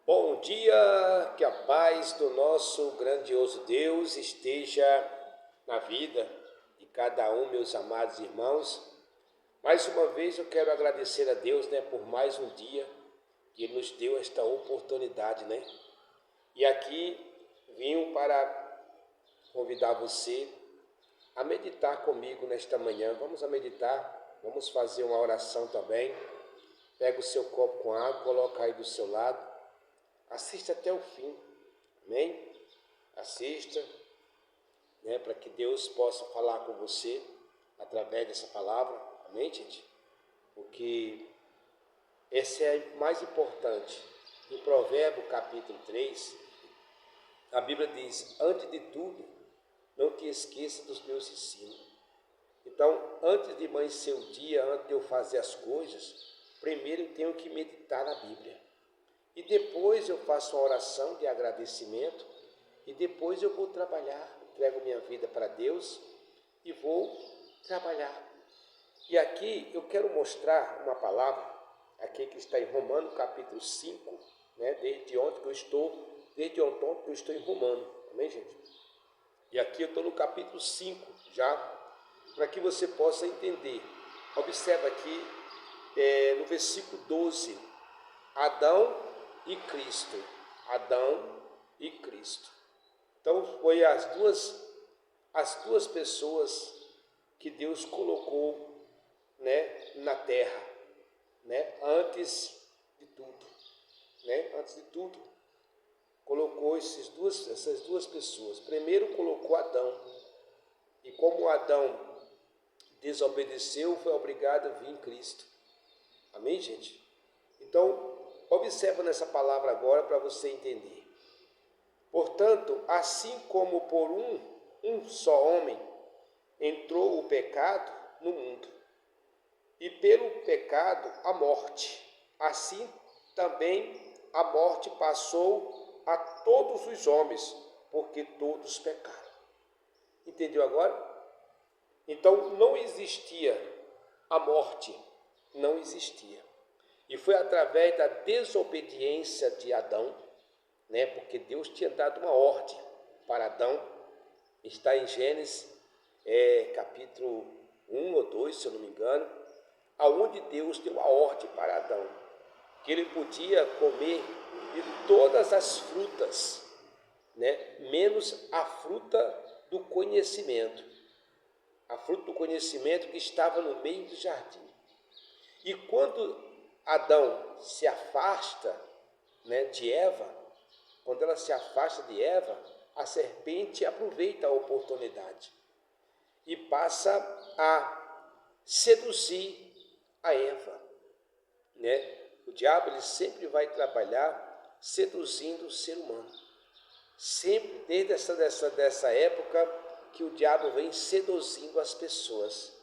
Bom dia, que a paz do nosso grandioso Deus esteja na vida de cada um, meus amados irmãos. Mais uma vez eu quero agradecer a Deus, por mais um dia que Ele nos deu esta oportunidade, E aqui vim para convidar você a meditar comigo nesta manhã. Vamos a meditar, vamos fazer uma oração também. Pega o seu copo com água, coloca aí do seu lado. Assista até o fim, amém? Assista, para que Deus possa falar com você através dessa palavra, amém, gente? Porque esse é o mais importante. Em Provérbios capítulo 3, a Bíblia diz: antes de tudo, não te esqueça dos meus ensinos. Então, antes de amanhecer o dia, antes de eu fazer as coisas, primeiro eu tenho que meditar na Bíblia. E depois eu faço uma oração de agradecimento e depois eu vou trabalhar, entrego minha vida para Deus e vou trabalhar. E aqui eu quero mostrar uma palavra, aqui que está em Romanos capítulo 5, desde ontem que eu estou em Romanos, amém, gente? E aqui eu estou no capítulo 5 já, para que você possa entender. Observa aqui no versículo 12, Adão e Cristo. Adão e Cristo. Então foi as duas pessoas que Deus colocou, na terra, antes de tudo, antes de tudo, colocou essas duas pessoas. Primeiro colocou Adão, e como Adão desobedeceu, foi obrigado a vir em Cristo. Amém, gente? Então, observa nessa palavra agora para você entender. Portanto, assim como por um só homem entrou o pecado no mundo, e pelo pecado a morte, assim também a morte passou a todos os homens, porque todos pecaram. Entendeu agora? Então não existia a morte, não existia. E foi através da desobediência de Adão, porque Deus tinha dado uma ordem para Adão, está em Gênesis capítulo 1 ou 2, se eu não me engano, aonde Deus deu a ordem para Adão, que ele podia comer de todas as frutas, menos a fruta do conhecimento, a fruta do conhecimento que estava no meio do jardim. E quando Adão se afasta, de Eva, quando ela se afasta de Eva, a serpente aproveita a oportunidade e passa a seduzir a Eva, O diabo ele sempre vai trabalhar seduzindo o ser humano. Sempre, desde dessa época que o diabo vem seduzindo as pessoas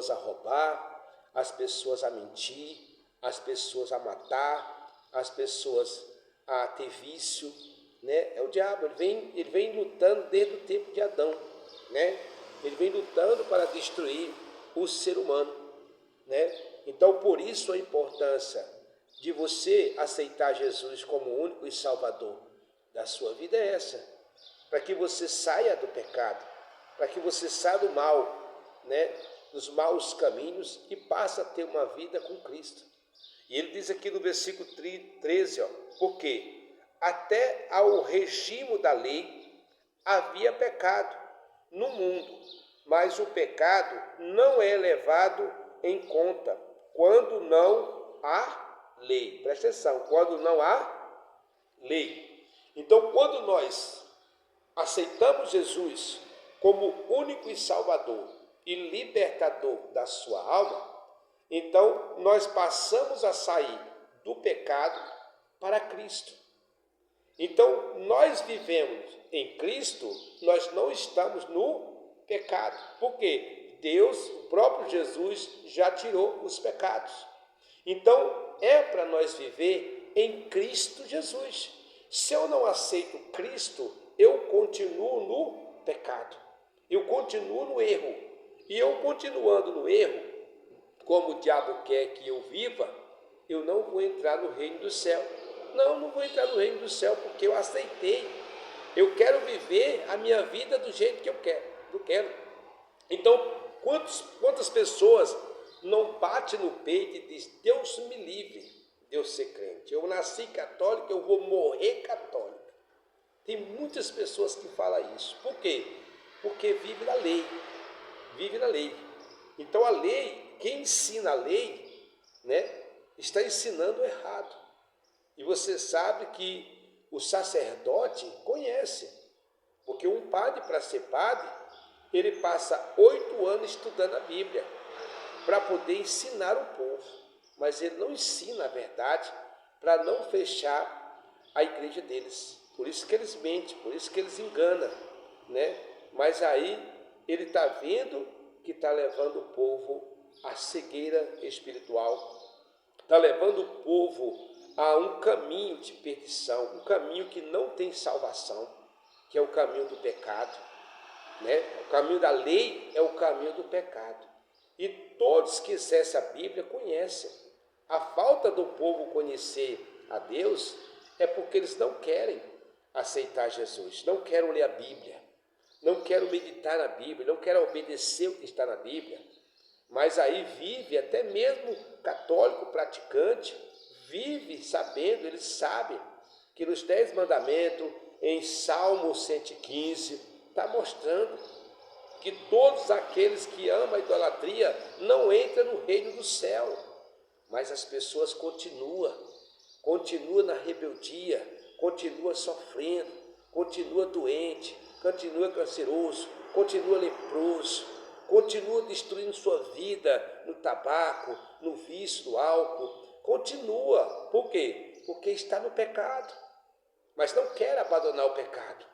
a roubar, as pessoas a mentir, as pessoas a matar, as pessoas a ter vício, É o diabo, ele vem lutando desde o tempo de Adão, Ele vem lutando para destruir o ser humano, Então, por isso a importância de você aceitar Jesus como o único e salvador da sua vida é essa, para que você saia do pecado, para que você saia do mal, dos maus caminhos e passe a ter uma vida com Cristo. E ele diz aqui no versículo 13, porque até ao regime da lei havia pecado no mundo, mas o pecado não é levado em conta quando não há lei. Presta atenção, quando não há lei. Então, quando nós aceitamos Jesus como único e salvador e libertador da sua alma, então nós passamos a sair do pecado para Cristo. Então nós vivemos em Cristo, nós não estamos no pecado, porque Deus, o próprio Jesus, já tirou os pecados. Então é para nós viver em Cristo Jesus. Se eu não aceito Cristo, eu continuo no pecado, eu continuo no erro, e eu continuando no erro, como o diabo quer que eu viva, eu não vou entrar no reino do céu. não vou entrar no reino do céu porque eu aceitei. Eu quero viver a minha vida do jeito que eu quero. Então, quantas pessoas não batem no peito e dizem: Deus me livre de eu ser crente. Eu nasci católico, eu vou morrer católico. Tem muitas pessoas que falam isso. Por quê? Porque vive na lei. Vive na lei. Então a lei, quem ensina a lei, né, está ensinando errado. E você sabe que o sacerdote conhece. Porque um padre, para ser padre, ele passa 8 anos estudando a Bíblia para poder ensinar o povo. Mas ele não ensina a verdade para não fechar a igreja deles. Por isso que eles mentem, por isso que eles enganam, né? Mas aí ele está vendo que está levando o povo à cegueira espiritual, está levando o povo a um caminho de perdição, um caminho que não tem salvação, que é o caminho do pecado, né? O caminho da lei é o caminho do pecado. E todos que acessam a Bíblia conhecem. A falta do povo conhecer a Deus é porque eles não querem aceitar Jesus, não querem ler a Bíblia, não querem meditar na Bíblia, não querem obedecer o que está na Bíblia. Mas aí vive, até mesmo católico praticante, vive sabendo, eles sabem que nos 10 mandamentos, em Salmo 115, está mostrando que todos aqueles que amam a idolatria não entram no reino do céu. Mas as pessoas continuam na rebeldia, continuam sofrendo, continuam doente, continua canceroso, continua leproso, continua destruindo sua vida no tabaco, no vício, no álcool, continua. Por quê? Porque está no pecado, mas não quer abandonar o pecado.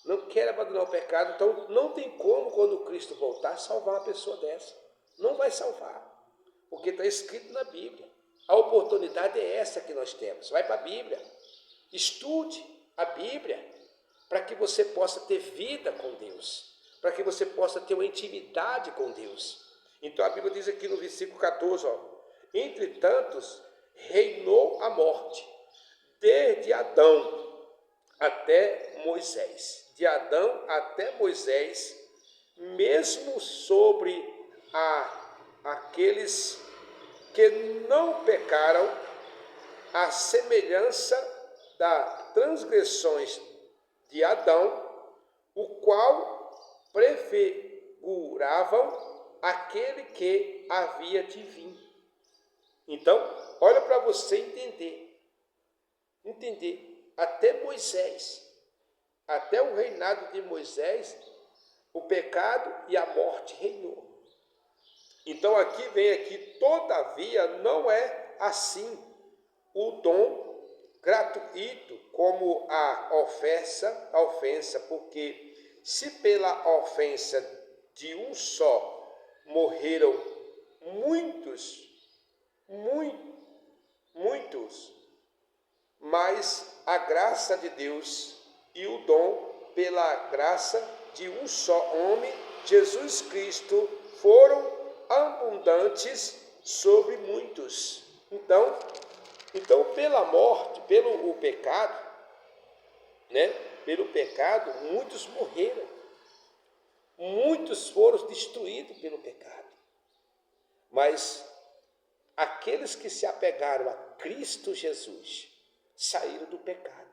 Não quer abandonar o pecado, então não tem como, quando Cristo voltar, salvar uma pessoa dessa. Não vai salvar, porque está escrito na Bíblia. A oportunidade é essa que nós temos. Vai para a Bíblia, estude a Bíblia, para que você possa ter vida com Deus, para que você possa ter uma intimidade com Deus. Então a Bíblia diz aqui no versículo 14, entre tantos reinou a morte, desde Adão até Moisés. De Adão até Moisés, mesmo sobre aqueles que não pecaram, a semelhança das transgressões de Adão, o qual prefiguravam aquele que havia de vir. Então, olha para você entender, até Moisés, até o reinado de Moisés, o pecado e a morte reinou. Então aqui vem, todavia não é assim o dom gratuito como a ofensa, porque se pela ofensa de um só morreram muitos, mas a graça de Deus e o dom pela graça de um só homem, Jesus Cristo, foram abundantes sobre muitos. Então pela morte, pelo pecado, né? Pelo pecado, muitos morreram. Muitos foram destruídos pelo pecado. Mas aqueles que se apegaram a Cristo Jesus saíram do pecado.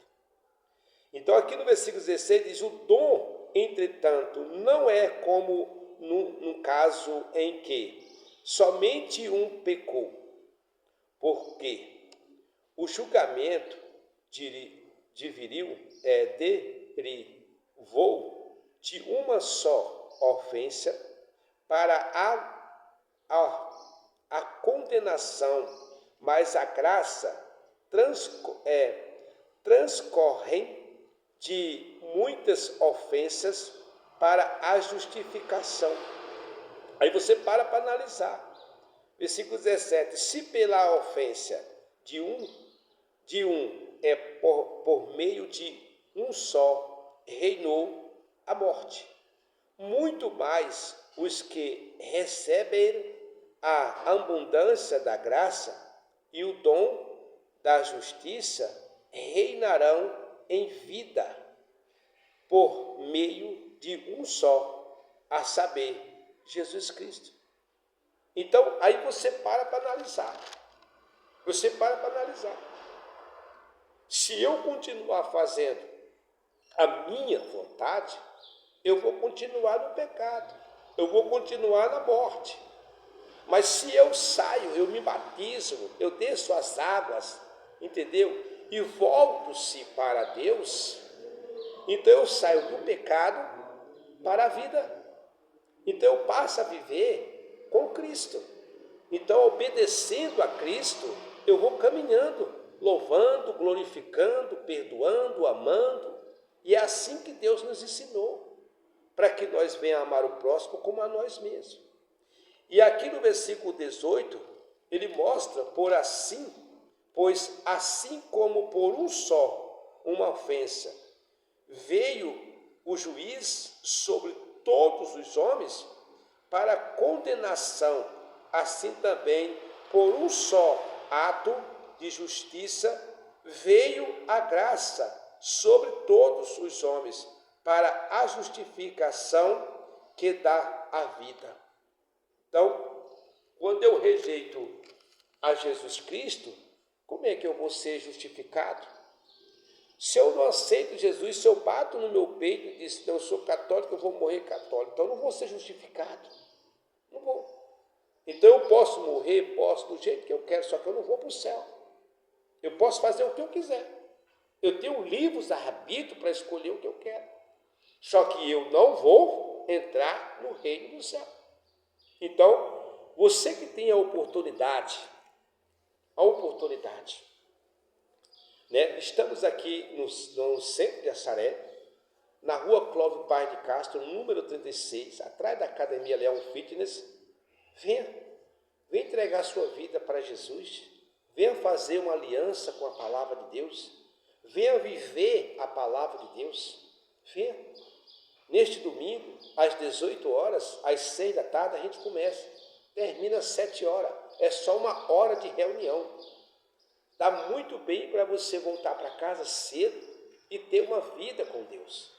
Então aqui no versículo 16 diz: o dom, entretanto, não é como no caso em que somente um pecou, porque o julgamento derivou de uma só ofensa para a condenação, mas a graça transcorre de muitas ofensas para a justificação. Aí você para analisar. Versículo 17: se pela ofensa de um é por meio de um só reinou a morte, muito mais os que recebem a abundância da graça e o dom da justiça reinarão em vida por meio de um só, a saber, Jesus Cristo. Então, aí você para analisar. Você para analisar. Se eu continuar fazendo a minha vontade, eu vou continuar no pecado. Eu vou continuar na morte. Mas se eu saio, eu me batizo, eu desço as águas, entendeu? E volto-se para Deus, então eu saio do pecado para a vida. Então eu passo a viver com Cristo. Então, obedecendo a Cristo, eu vou caminhando, louvando, glorificando, perdoando, amando. E é assim que Deus nos ensinou, para que nós venhamos amar o próximo como a nós mesmos. E aqui no versículo 18, ele mostra, pois assim como por um só, uma ofensa, veio o juiz sobre todos os homens para condenação, assim também por um só ato de justiça veio a graça sobre todos os homens para a justificação que dá a vida. Então, quando eu rejeito a Jesus Cristo, como é que eu vou ser justificado? Se eu não aceito Jesus, se eu bato no meu peito e digo, eu sou católico, eu vou morrer católico, então eu não vou ser justificado. Não vou. Então eu posso morrer, posso do jeito que eu quero, só que eu não vou para o céu. Eu posso fazer o que eu quiser. Eu tenho livres arbítrio para escolher o que eu quero. Só que eu não vou entrar no reino do céu. Então, você que tem a oportunidade, né? Estamos aqui no centro de Assaré, na rua Clóvis Paz de Castro, número 36, atrás da Academia Leão Fitness. Venha entregar sua vida para Jesus, venha fazer uma aliança com a palavra de Deus, venha viver a palavra de Deus, venha. Neste domingo, às 18 horas, às 6 da tarde, a gente começa, termina às 7 horas, é só uma hora de reunião. Dá muito bem para você voltar para casa cedo e ter uma vida com Deus,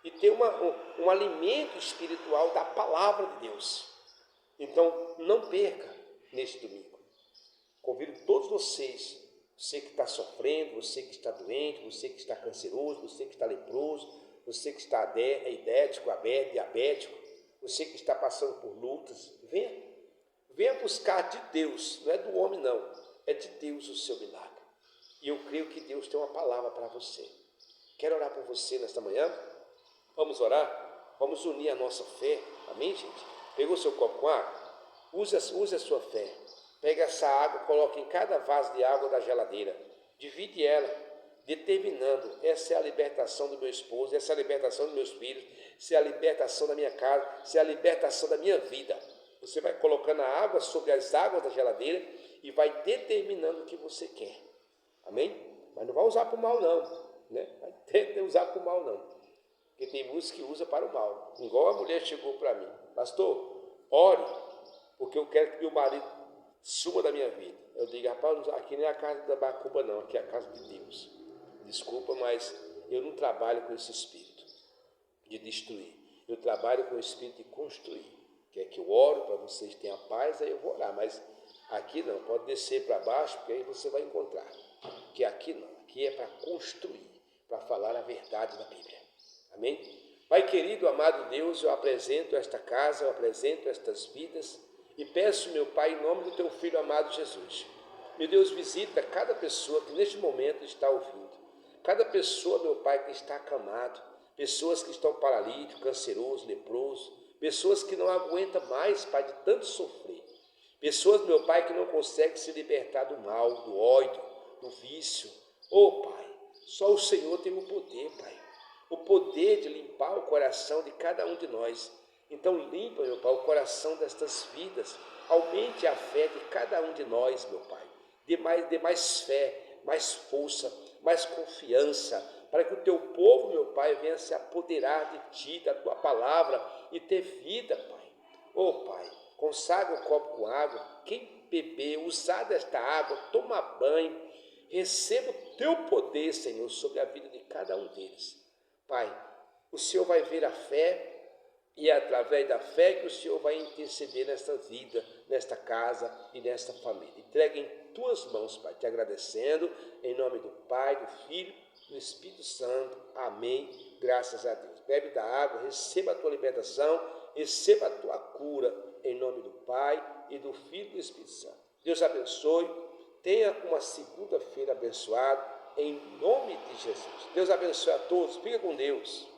e ter um alimento espiritual da palavra de Deus. Então, não perca neste domingo. Convido todos vocês, você que está sofrendo, você que está doente, você que está canceroso, você que está leproso, você que está idético, diabético, você que está passando por lutas, venha buscar de Deus, não é do homem não, é de Deus o seu milagre. E eu creio que Deus tem uma palavra para você. Quero orar por você nesta manhã? Vamos orar? Vamos unir a nossa fé, amém, gente? Pegou seu copo com água? Use a sua fé. Pega essa água, coloque em cada vaso de água da geladeira. Divide ela, determinando, essa é a libertação do meu esposo, essa é a libertação dos meus filhos, essa é a libertação da minha casa, essa é a libertação da minha vida. Você vai colocando a água sobre as águas da geladeira e vai determinando o que você quer. Amém? Mas não vai usar para o mal não, né? Vai tentar usar para o mal não. Porque tem muitos que usam para o mal. Igual a mulher chegou para mim. Pastor, ore, porque eu quero que meu marido suma da minha vida. Eu digo, rapaz, aqui não é a casa da macumba não, aqui é a casa de Deus. Desculpa, mas eu não trabalho com esse espírito de destruir. Eu trabalho com o espírito de construir. Quer que eu oro para vocês tenham paz, aí eu vou orar. Mas aqui não, pode descer para baixo, porque aí você vai encontrar. Porque aqui não, aqui é para construir, para falar a verdade da Bíblia. Amém? Pai querido, amado Deus, eu apresento esta casa, eu apresento estas vidas e peço, meu Pai, em nome do Teu Filho amado Jesus. Meu Deus, visita cada pessoa que neste momento está ouvindo. Cada pessoa, meu Pai, que está acamado. Pessoas que estão paralíticos, cancerosos, leprosos. Pessoas que não aguentam mais, Pai, de tanto sofrer. Pessoas, meu Pai, que não conseguem se libertar do mal, do ódio, do vício. Oh, Pai, só o Senhor tem o poder, Pai. O poder de limpar o coração de cada um de nós. Então limpa, meu Pai, o coração destas vidas. Aumente a fé de cada um de nós, meu Pai. Dê mais fé, mais força, mais confiança, para que o Teu povo, meu Pai, venha se apoderar de Ti, da Tua palavra e ter vida, Pai. Oh, Pai, consagra o copo com água. Quem beber, usar desta água, toma banho, receba teu poder, Senhor, sobre a vida de cada um deles. Pai, o Senhor vai ver a fé e é através da fé que o Senhor vai interceder nesta vida, nesta casa e nesta família. Entregue em tuas mãos, Pai, te agradecendo, em nome do Pai, do Filho, do Espírito Santo. Amém. Graças a Deus. Bebe da água, receba a tua libertação, receba a tua cura, em nome do Pai e do Filho e do Espírito Santo. Deus abençoe. Tenha uma segunda-feira abençoada, em nome de Jesus. Deus abençoe a todos. Fica com Deus.